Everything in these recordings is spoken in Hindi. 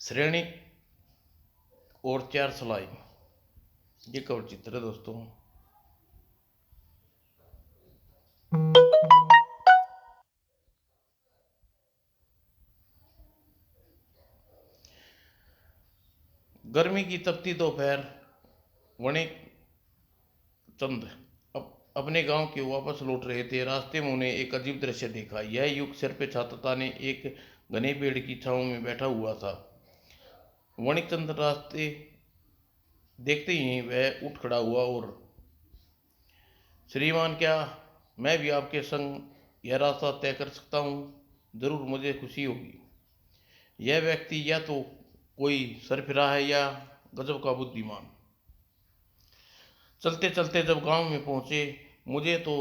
श्रेणी और चार सिलाई, ये कवर चित्र है दोस्तों। गर्मी की तपती दोपहर वणिक चंद अपने गांव के वापस लौट रहे थे। रास्ते में उन्हें एक अजीब दृश्य देखा। यह युग सिर पे छाता ताने एक घने पेड़ की छांव में बैठा हुआ था। वणिक चंद रास्ते देखते ही वह उठ खड़ा हुआ और, श्रीमान, क्या मैं भी आपके संग यह रास्ता तय कर सकता हूँ? जरूर, मुझे खुशी होगी। यह व्यक्ति या तो कोई सरफिरा है या गजब का बुद्धिमान। चलते चलते जब गांव में पहुंचे, मुझे तो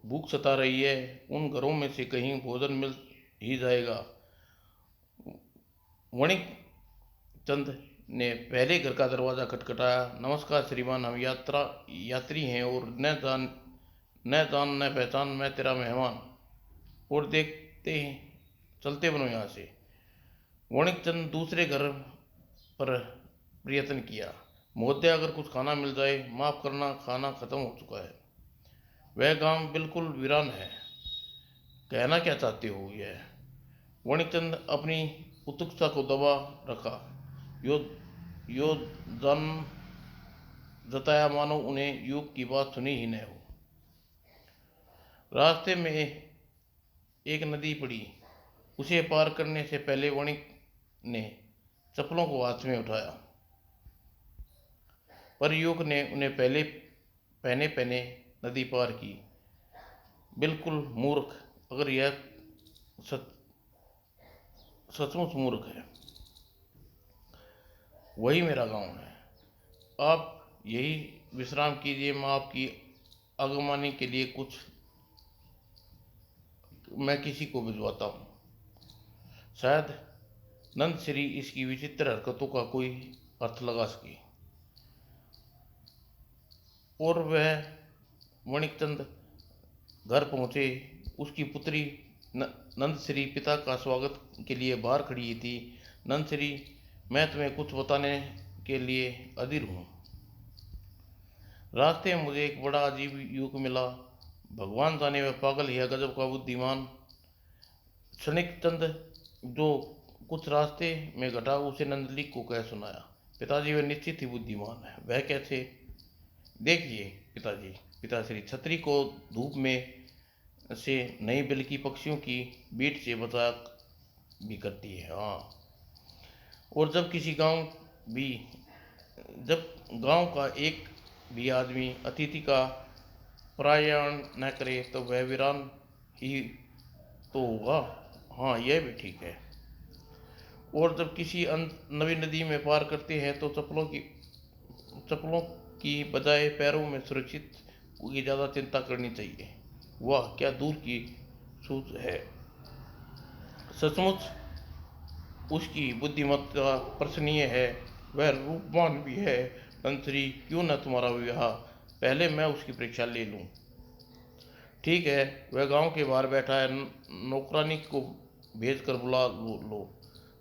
भूख सता रही है। उन घरों में से कहीं भोजन मिल ही जाएगा। वणिक चंद ने पहले घर का दरवाजा खटखटाया। नमस्कार श्रीमान, हम यात्री हैं और न पहचान, मैं तेरा मेहमान। और देखते ही चलते बनो यहाँ से। वणिक चंद दूसरे घर पर प्रयत्न किया। महोदय, अगर कुछ खाना मिल जाए। माफ करना, खाना खत्म हो चुका है। वह गांव बिल्कुल वीरान है। कहना क्या चाहते हो? यह वणिक चंद अपनी उत्सुकता को दबा रखा। यो यो जान जताया मानो उन्हें युग की बात सुनी ही न हो। रास्ते में एक नदी पड़ी। उसे पार करने से पहले वणिक ने चप्पलों को हाथ में उठाया, पर युग ने उन्हें पहले पहने पहने नदी पार की। बिल्कुल मूर्ख, अगर यह सचमुच मूर्ख है। वही मेरा गांव है। आप यही विश्राम कीजिए। मैं आपकी आगमनी के लिए मैं किसी को भिजवाता हूँ। शायद नंद श्री इसकी विचित्र हरकतों का कोई अर्थ लगा सके। और वह वणिकचंद घर पहुंचे। उसकी पुत्री नंदश्री पिता का स्वागत के लिए बाहर खड़ी थी। नंदश्री, मैं तुम्हें कुछ बताने के लिए अधीर हूँ। रास्ते में मुझे एक बड़ा अजीब युवक मिला। भगवान जाने वह पागल है, गजब का बुद्धिमान। क्षणिक जो कुछ रास्ते में घटा उसे नंदलिक को कह सुनाया। पिताजी, वह निश्चित ही बुद्धिमान है। वह कैसे? देखिए पिताजी। पिताश्री छतरी को धूप में से नहीं बल्कि पक्षियों की बीट से बचा भी करती है। हाँ, और भी जब गांव का एक भी आदमी अतिथि का परायण न करे तो वह वीरान ही तो होगा। हाँ, यह भी ठीक है। और जब किसी नवी नदी में पार करते हैं तो चप्पलों की बजाय पैरों में सुरक्षित की ज़्यादा चिंता करनी चाहिए। वाह, क्या दूर की सोच है। सचमुच उसकी बुद्धिमत्ता प्रशंसनीय है। वह रूपवान भी है। मंत्री, क्यों न तुम्हारा विवाह पहले मैं उसकी परीक्षा ले लूं? ठीक है, वह गांव के बाहर बैठा है। नौकरानी को भेज कर बुला लो।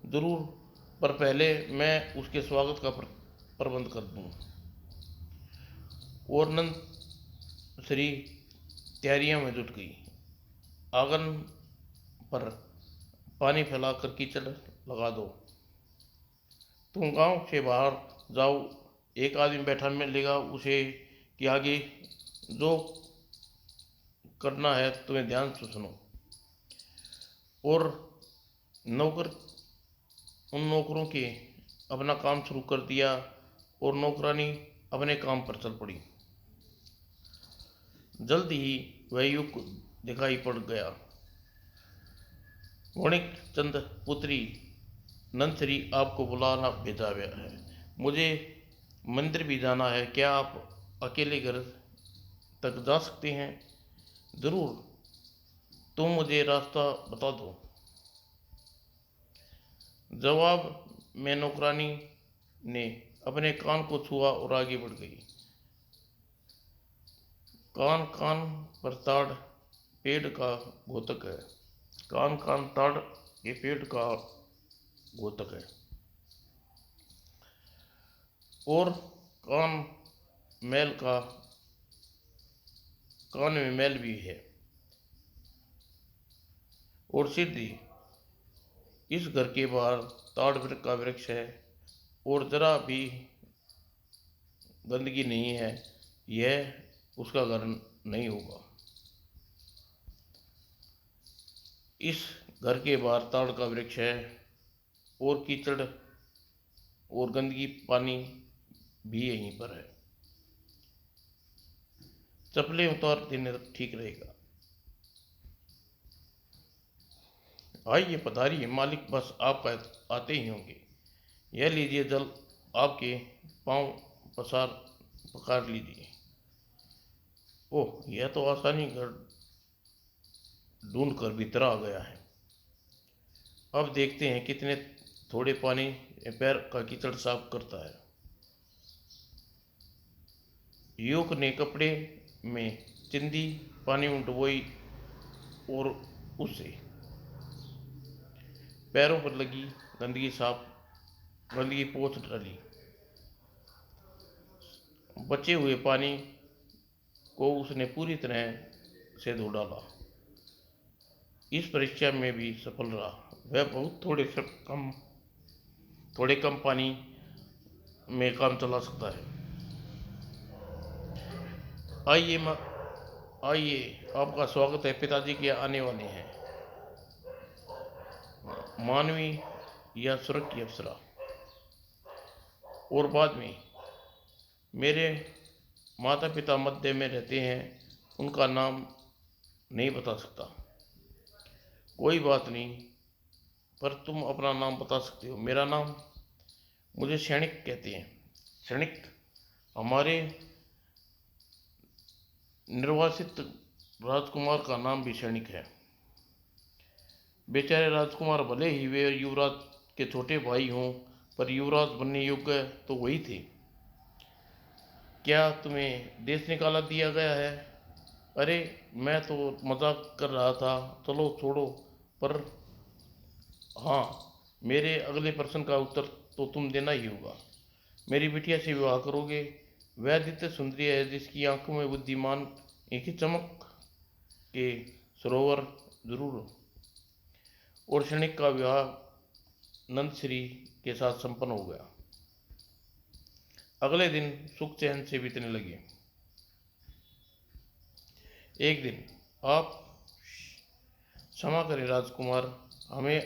जरूर, पर पहले मैं उसके स्वागत का प्रबंध कर दूं। और नंद श्री तैयारियों में जुट गई। आंगन पर पानी फैलाकर कीचड़ लगा दो। तुम गांव से बाहर जाओ। एक आदमी बैठा मिलेगा, उसे कि आगे जो करना है तुम्हें ध्यान से सुनो। और नौकर उन नौकरों के अपना काम शुरू कर दिया और नौकरानी अपने काम पर चल पड़ी। जल्द ही वह युग दिखाई पड़ गया। वणिक चंद, पुत्री नंदश्री आपको बुलाना भेजा गया है। मुझे मंदिर भी जाना है। क्या आप अकेले घर तक जा सकते हैं? जरूर, तुम मुझे रास्ता बता दो। जवाब में नौकरानी ने अपने कान को छुआ और आगे बढ़ गई। कान कान पर ताड़ पेड़ का घोतक है। कान कान ताड़ ये पेड़ का घोतक है। और कान मैल का कान में मैल भी है। और सिद्धि, इस घर के बाहर ताड़ वृक्ष का वृक्ष है और जरा भी गंदगी नहीं है, यह उसका घर नहीं होगा। इस घर के बाहर ताड़ का वृक्ष है और कीचड़ और गंदगी पानी भी यहीं पर है। चप्पलें उतार देने तक ठीक रहेगा। आइए पधारिए मालिक, बस आपका आते ही होंगे। यह लीजिए जल, आपके पाँव पसार पकार लीजिए। ओह, यह तो आसानी घर ढूंढ कर भीतर आ गया है। अब देखते हैं कितने थोड़े पानी पैर का कीचड़ साफ करता है। युवक ने कपड़े में चिंदी पानी में डुबोई और उससे पैरों पर लगी गंदगी पोंछ डाली। बचे हुए पानी को उसने पूरी तरह से धो डाला। इस परीक्षा में भी सफल रहा। वह बहुत थोड़े कम पानी में काम चला सकता है। आइए, आपका स्वागत है। पिताजी के आने वाले हैं, मानवी या स्वर्ग की अप्सरा। और बाद में मेरे माता पिता मध्य में रहते हैं, उनका नाम नहीं बता सकता। कोई बात नहीं, पर तुम अपना नाम बता सकते हो। मेरा नाम, मुझे सैनिक कहते हैं। सैनिक, हमारे निर्वासित राजकुमार का नाम भी सैनिक है। बेचारे राजकुमार भले ही वे युवराज के छोटे भाई हों, पर युवराज बनने योग्य तो वही थे। क्या तुम्हें देश निकाला दिया गया है? अरे, मैं तो मजाक कर रहा था, चलो छोड़ो। पर हाँ, मेरे अगले प्रश्न का उत्तर तो तुम देना ही होगा। मेरी बिटिया से विवाह करोगे? वह आदित्य सुंदरी है, जिसकी आंखों में बुद्धिमान एक ही चमक के सरोवर जरूर। और क्षणिक का विवाह नंदश्री के साथ संपन्न हो गया। अगले दिन सुख चैन से बीतने लगे। एक दिन, आप क्षमा करें राजकुमार, हमें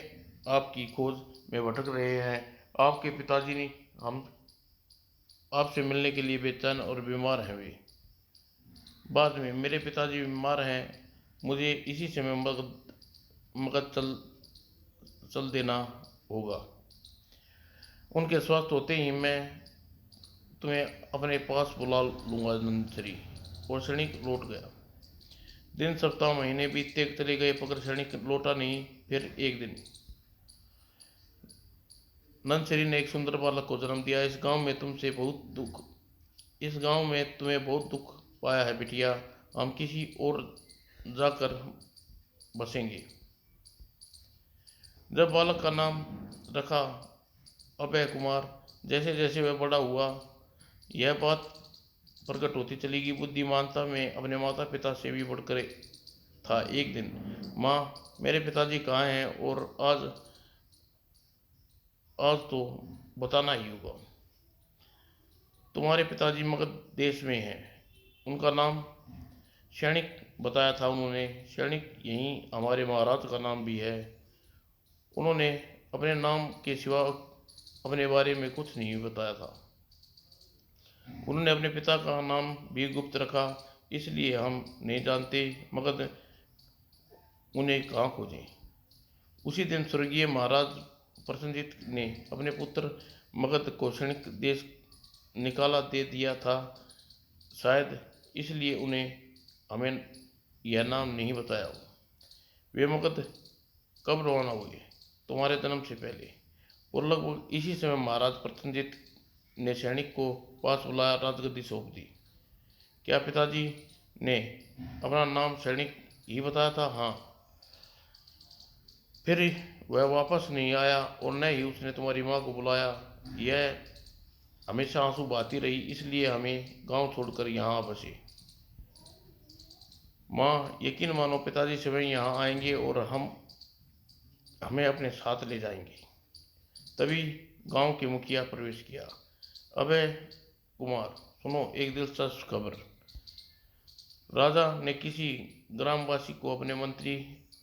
आपकी खोज में भटक रहे हैं। आपके पिताजी ने हम आपसे मिलने के लिए बेचैन और बीमार हैं। वे बाद में मेरे पिताजी बीमार हैं। मुझे इसी समय मगध चल देना होगा। उनके स्वस्थ होते ही मैं तुम्हें अपने पास बुला लूँगा नंदश्री। और सैनिक लौट गया। दिन सप्ताह महीने बीतते चले गए, मगर सैनिक लौटा नहीं। फिर एक दिन नंदश्री ने एक सुंदर बालक को जन्म दिया। इस गांव में तुम्हें बहुत दुख पाया है बिटिया। हम किसी और जाकर बसेंगे। जब बालक का नाम रखा अभय कुमार, जैसे जैसे वह बड़ा हुआ, यह बात प्रकट होती चली गई। बुद्धिमानता में अपने माता पिता से भी बढ़कर था। एक दिन, माँ, मेरे पिताजी कहाँ हैं? और आज तो बताना ही होगा। तुम्हारे पिताजी मगध देश में हैं। उनका नाम सैनिक बताया था उन्होंने। सैनिक यहीं हमारे महाराज का नाम भी है। उन्होंने अपने नाम के सिवा अपने बारे में कुछ नहीं बताया था। उन्होंने अपने पिता का नाम भी गुप्त रखा, इसलिए हम नहीं जानते मगध उन्हें कहाँ खोजें। उसी दिन स्वर्गीय महाराज प्रसन्नजीत ने अपने पुत्र मगध को सैनिक देश निकाला दे दिया था। शायद इसलिए उन्हें हमें यह नाम नहीं बताया हो। वे मगध कब रवाना हुए? तुम्हारे जन्म से पहले। और लगभग इसी समय महाराज प्रसन्नजीत ने सैनिक को पास बुलाया, राजगद्दी सौंप दी। क्या पिताजी ने अपना नाम सैनिक ही बताया था? हाँ। फिर वह वापस नहीं आया और न ही उसने तुम्हारी माँ को बुलाया। यह हमेशा आंसू बहाती रही, इसलिए हमें गांव छोड़कर यहाँ आ बसे। माँ, यकीन मानो पिताजी स्वयं यहाँ आएंगे और हमें अपने साथ ले जाएंगे। तभी गांव के मुखिया प्रवेश किया। अबे कुमार, सुनो एक दिलचस्प खबर। राजा ने किसी ग्रामवासी को अपने मंत्री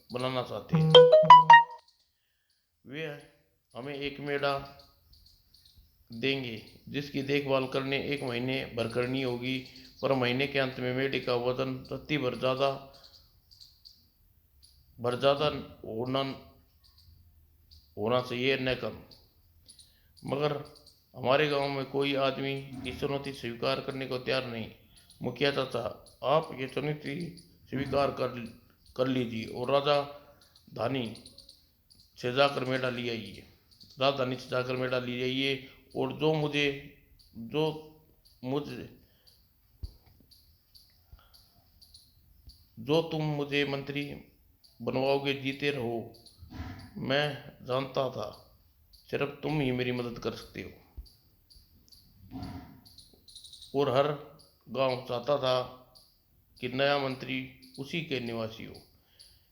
बनाना चाहते हैं। वे हमें एक मेढ़ा देंगे जिसकी देखभाल करने 1 महीने भर करनी होगी, पर महीने के अंत में मेढ़े का वजन रत्ती भर ज्यादा होना होना चाहिए, न कम। मगर हमारे गांव में कोई आदमी इस चुनौती स्वीकार करने को तैयार नहीं। मुखिया चाचा, आप ये चुनौती स्वीकार कर लीजिए और धानी से जाकर मेढ़ा ले आइए। राजधानी से जाकर मेढ़ा ले आइए, और जो मुझे जो तुम मुझे मंत्री बनवाओगे, जीते रहो। मैं जानता था सिर्फ तुम ही मेरी मदद कर सकते हो। और हर गांव चाहता था कि नया मंत्री उसी के निवासी हो।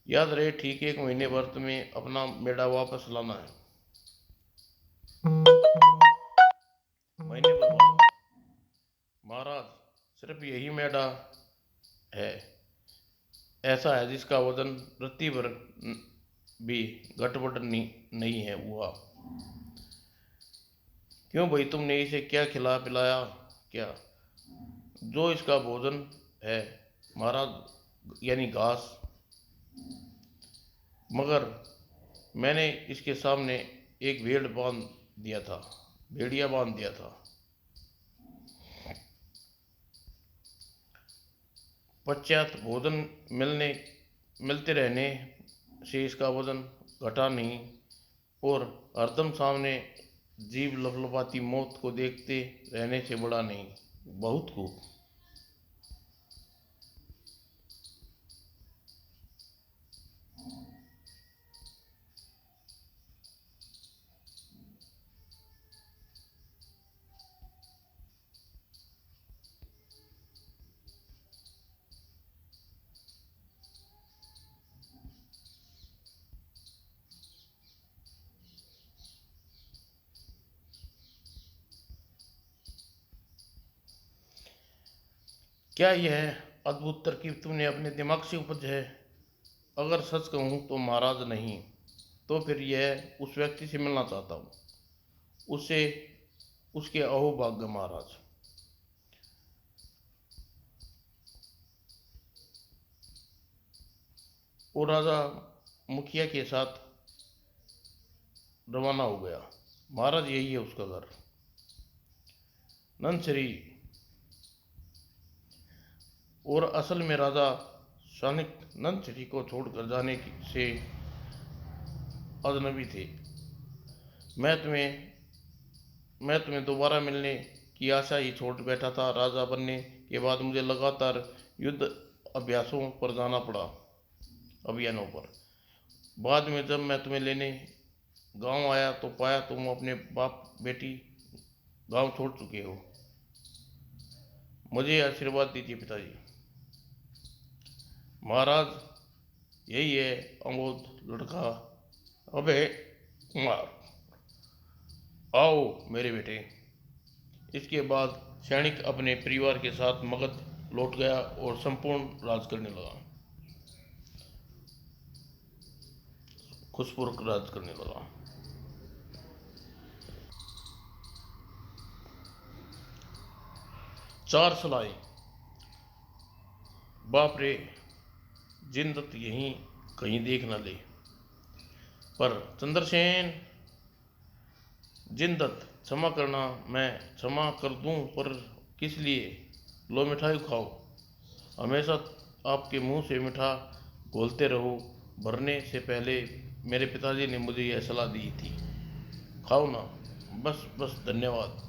याद रहे, ठीक 1 महीने भर तुम्हें अपना मेढ़ा वापस लाना है। महीने भर बाद, महाराज, सिर्फ यही मेढ़ा है ऐसा है जिसका वजन रत्ती भर भी गठबढ़ नहीं है हुआ। क्यों भाई, तुमने इसे क्या खिला पिलाया क्या? जो इसका भोजन है महाराज, यानी घास। मगर मैंने इसके सामने एक भेड़िया बांध दिया था। पश्चात भोजन मिलते रहने से इसका वजन घटा नहीं, और हरदम सामने जीभ लपलपाती मौत को देखते रहने से बढ़ा नहीं। बहुत खूब। क्या यह अद्भुत तरकीब तुमने अपने दिमाग से उपज है? अगर सच कहूँ तो महाराज नहीं, तो फिर यह उस व्यक्ति से मिलना चाहता हूँ। उसे उसके अहोभाग्य महाराज। वो राजा मुखिया के साथ रवाना हो गया। महाराज, यही है उसका घर, नंदश्री। और असल में राजा शानिक नंदश्री को छोड़कर जाने से अजनबी थे। मैं तुम्हें मैं तुम्हें दोबारा मिलने की आशा ही छोड़ बैठा था। राजा बनने के बाद मुझे लगातार युद्ध अभियानों पर। बाद में जब मैं तुम्हें लेने गांव आया तो पाया तुम अपने बाप बेटी गांव छोड़ चुके हो। मुझे आशीर्वाद दीजिए पिताजी। महाराज, यही है अमोद लड़का। अबे कुमार, आओ मेरे बेटे। इसके बाद सैनिक अपने परिवार के साथ मगध लौट गया और संपूर्ण राज करने लगा, खुशपूर्वक राज करने लगा। 4 सलाएं। बाप रे, जिंदत यहीं कहीं देख न ले। पर चंद्रसेन, जिंदत क्षमा करना। मैं क्षमा कर दूं, पर किस लिए? लो मिठाई खाओ। हमेशा आपके मुंह से मीठा घोलते रहो। भरने से पहले मेरे पिताजी ने मुझे यह सलाह दी थी। खाओ ना। बस बस, धन्यवाद।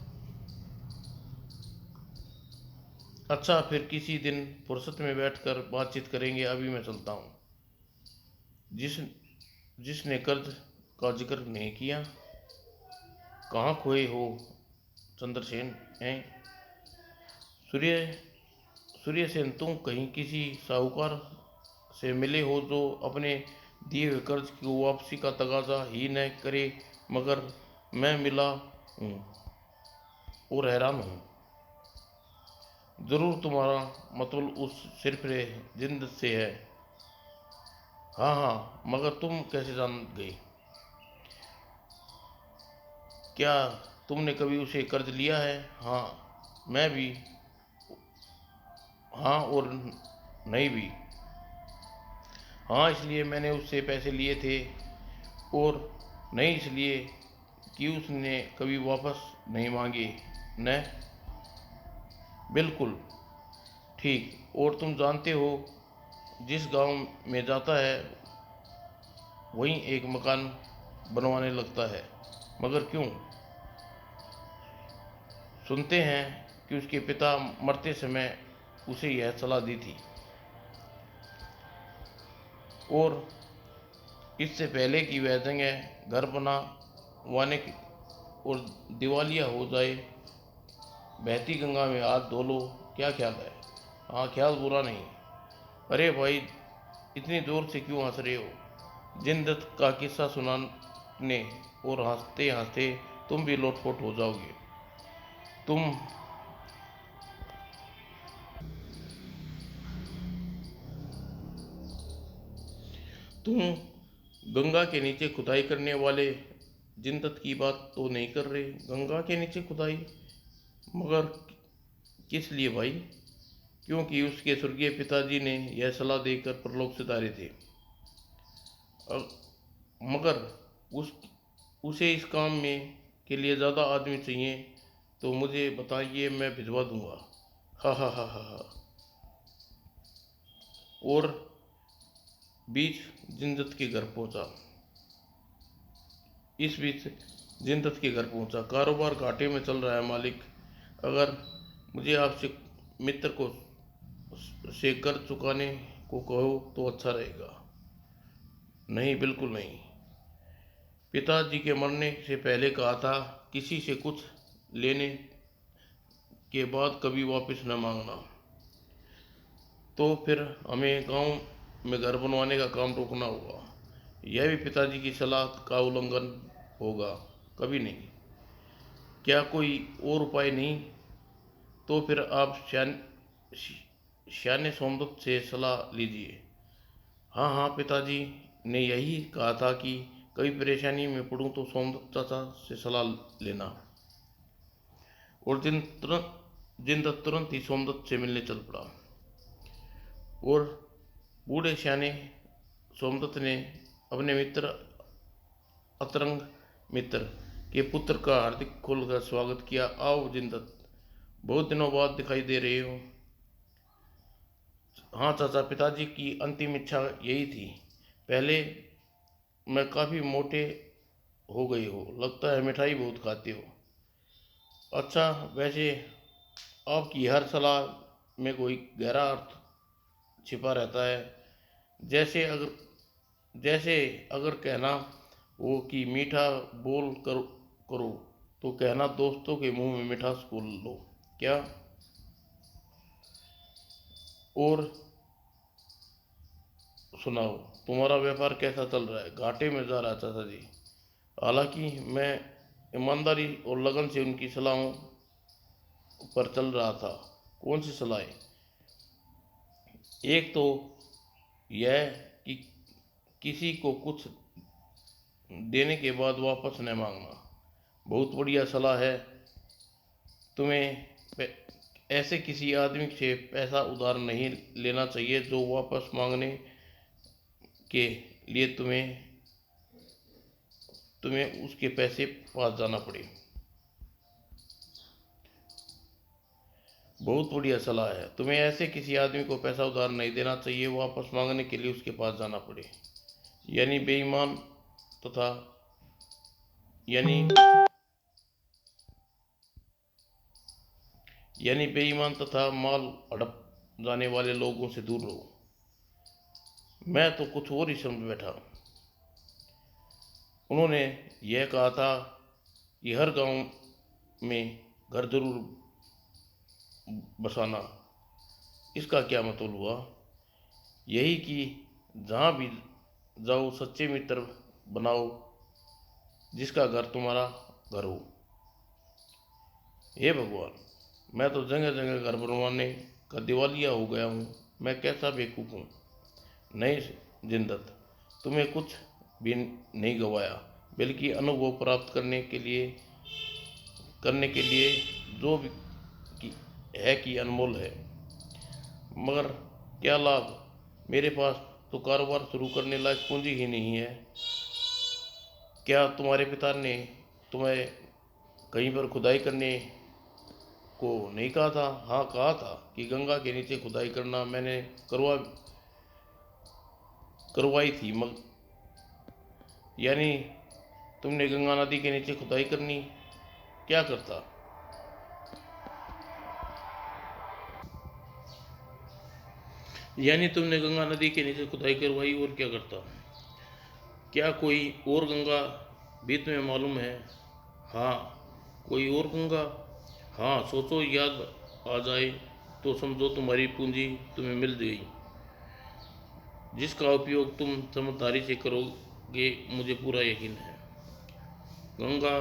अच्छा, फिर किसी दिन फुर्सत में बैठकर बातचीत करेंगे। अभी मैं चलता हूँ। जिस जिसने कर्ज का जिक्र नहीं किया, कहाँ खोए हो चंद्रसेन हैं। सूर्य सूर्यसेन, तुम कहीं किसी साहूकार से मिले हो जो अपने दिए हुए कर्ज की वापसी का तगाजा ही न करे, मगर मैं मिला हूँ और हैरान हूँ। जरूर तुम्हारा मतलब उस सिर्फ जिंद से है। हाँ हाँ, मगर तुम कैसे जान गई? क्या तुमने कभी उसे कर्ज लिया है? हाँ, मैं भी। हाँ और नहीं भी। हाँ, इसलिए मैंने उससे पैसे लिए थे, और नहीं इसलिए कि उसने कभी वापस नहीं मांगे। न बिल्कुल ठीक। और तुम जानते हो, जिस गांव में जाता है वहीं एक मकान बनवाने लगता है। मगर क्यों? सुनते हैं कि उसके पिता मरते समय उसे यह सलाह दी थी, और इससे पहले कि वह जगह घर बनवाने और दिवालिया हो जाए, बहती गंगा में हाथ धो लो। क्या ख्याल है? हाँ, ख्याल बुरा नहीं। अरे भाई, इतनी जोर से क्यों हंस रहे हो? जिनदत्त का किस्सा सुनाने और हंसते हंसते तुम भी लोटपोट हो जाओगे। तुम तुम गंगा के नीचे खुदाई करने वाले जिनदत्त की बात तो नहीं कर रहे? गंगा के नीचे खुदाई? मगर किस लिए भाई? क्योंकि उसके स्वर्गीय पिताजी ने यह सलाह देकर परलोक से तारे थे। मगर उस उसे इस काम में के लिए ज़्यादा आदमी चाहिए, तो मुझे बताइए, मैं भिजवा दूंगा। हा हा हा हा हा। और बीच जिंदत के घर पहुंचा। इस बीच जिंदत के घर पहुंचा। कारोबार घाटे में चल रहा है मालिक। अगर मुझे आपसे मित्र को से कर्ज चुकाने को कहो तो अच्छा रहेगा। नहीं, बिल्कुल नहीं। पिताजी के मरने से पहले कहा था, किसी से कुछ लेने के बाद कभी वापस न मांगना। तो फिर हमें गांव में घर बनवाने का काम रोकना होगा। यह भी पिताजी की सलाह का उल्लंघन होगा। कभी नहीं। क्या कोई और उपाय नहीं? तो फिर आप श्याने सोमदत्त से सलाह लीजिए। हाँ हाँ, पिताजी ने यही कहा था कि कभी परेशानी में पड़ूं तो सोमदत्त चाचा से सलाह लेना। और जिन दत्त तुरंत ही सोमदत्त से मिलने चल पड़ा। और बूढ़े श्याने सोमदत्त ने अपने मित्र अतरंग मित्र के पुत्र का हार्दिक खोलकर स्वागत किया। आओ जिनदत्त, बहुत दिनों बाद दिखाई दे रहे हो। हाँ चाचा, पिताजी की अंतिम इच्छा यही थी। पहले मैं काफ़ी मोटे हो गई हो, लगता है मिठाई बहुत खाते हो। अच्छा, वैसे आपकी हर सलाह में कोई गहरा अर्थ छिपा रहता है। जैसे अगर जैसे अगर कहना हो कि मीठा बोल करो, तो कहना दोस्तों के मुंह में मिठास घोल लो। क्या? और सुनाओ, तुम्हारा व्यापार कैसा चल रहा है? घाटे में जा रहा है चाचा जी। हालांकि मैं ईमानदारी और लगन से उनकी सलाहों पर चल रहा था। कौन सी सलाहें? एक तो यह कि किसी को कुछ देने के बाद वापस न मांगना। बहुत बढ़िया सलाह है। तुम्हें ऐसे किसी आदमी से पैसा उधार नहीं लेना चाहिए जो वापस मांगने के लिए तुम्हें उसके पैसे पास जाना पड़े। बहुत बढ़िया सलाह है। तुम्हें ऐसे किसी आदमी को पैसा उधार नहीं देना चाहिए वापस मांगने के लिए उसके पास जाना पड़े। यानी बेईमान तथा यानी यानी बेईमान तथा माल हड़प जाने वाले लोगों से दूर रहो। मैं तो कुछ और ही समझ बैठा। उन्होंने यह कहा था कि हर गांव में घर जरूर बसाना। इसका क्या मतलब हुआ? यही कि जहाँ भी जाओ सच्चे मित्र बनाओ, जिसका घर तुम्हारा घर हो। हे भगवान, मैं तो जगह जगह घर बनवाने का दिवालिया हो गया हूँ। मैं कैसा बेवकूफ़ हूँ। नहीं जिंदत, तुम्हें कुछ भी नहीं गवाया, बल्कि अनुभव प्राप्त करने के लिए जो भी है कि अनमोल है। मगर क्या लाभ? मेरे पास तो कारोबार शुरू करने लायक पूंजी ही नहीं है। क्या तुम्हारे पिता ने तुम्हें कहीं पर खुदाई करने को नहीं कहा था? हाँ, कहा था कि गंगा के नीचे खुदाई करना। मैंने करवाई थी। यानी तुमने गंगा नदी के नीचे खुदाई करनी? क्या करता? यानी तुमने गंगा नदी के नीचे खुदाई करवाई और क्या करता? क्या कोई और गंगा भी तुम्हें मालूम है? हाँ, कोई और गंगा? हाँ, सोचो, याद आ जाए तो समझो तुम्हारी पूंजी तुम्हें मिल गई, जिसका उपयोग तुम समझदारी से करोगे, मुझे पूरा यकीन है। गंगा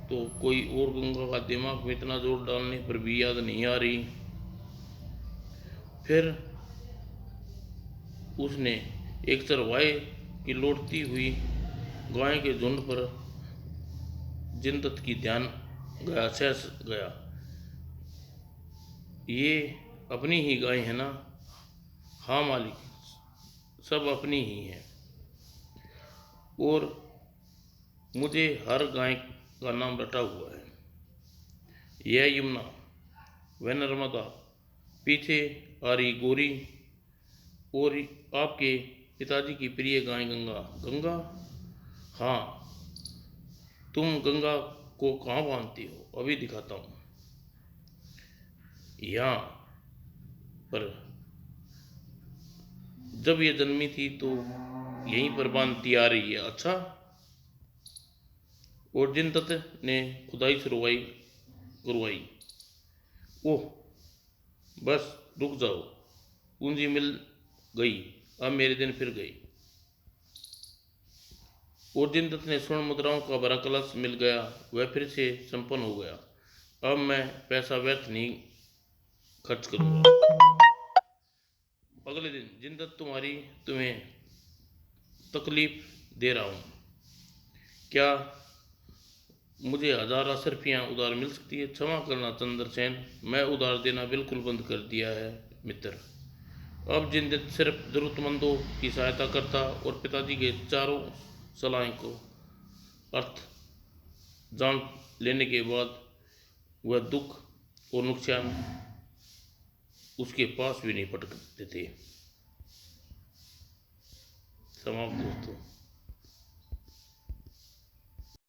तो कोई और गंगा का दिमाग में इतना जोर डालने पर भी याद नहीं आ रही। फिर उसने एक चरवाहे की लौटती हुई गाय के झुंड पर जिंदत की ध्यान गया, सहस गया। ये अपनी ही गाय है ना? हाँ मालिक, सब अपनी ही है। और मुझे हर गाय का नाम रटा हुआ है। यह यमुना, वह नर्मदा, पीछे आ रही गौरी, और आपके पिताजी की प्रिय गाय गंगा। गंगा? हाँ। तुम गंगा को कहाँ बांधती हो? अभी दिखाता हूँ। यहाँ पर। जब ये जन्मी थी तो यहीं पर बांधती आ रही है। अच्छा। और जिन तत्व ने खुदाई करवाई। ओह, बस रुक जाओ, पूंजी मिल गई। अब मेरे दिन फिर गए। और जिन तत्व ने स्वर्ण मुद्राओं का भरा कलश मिल गया, वह फिर से संपन्न हो गया। अब मैं पैसा व्यर्थ नहीं खर्च करूंगा। अगले दिन, जिन तत्व तुम्हें तकलीफ दे रहा हूँ। क्या मुझे 1000 अशर्फियाँ उधार मिल सकती है? क्षमा करना चंद्रसेन, मैं उधार देना बिल्कुल बंद कर दिया है मित्र। अब जिंदत सिर्फ जरूरतमंदों की सहायता करता, और पिताजी के चारों सलाह को अर्थ जान लेने के बाद वह दुख और नुकसान उसके पास भी नहीं पटकते थे। समाप्त दोस्तों।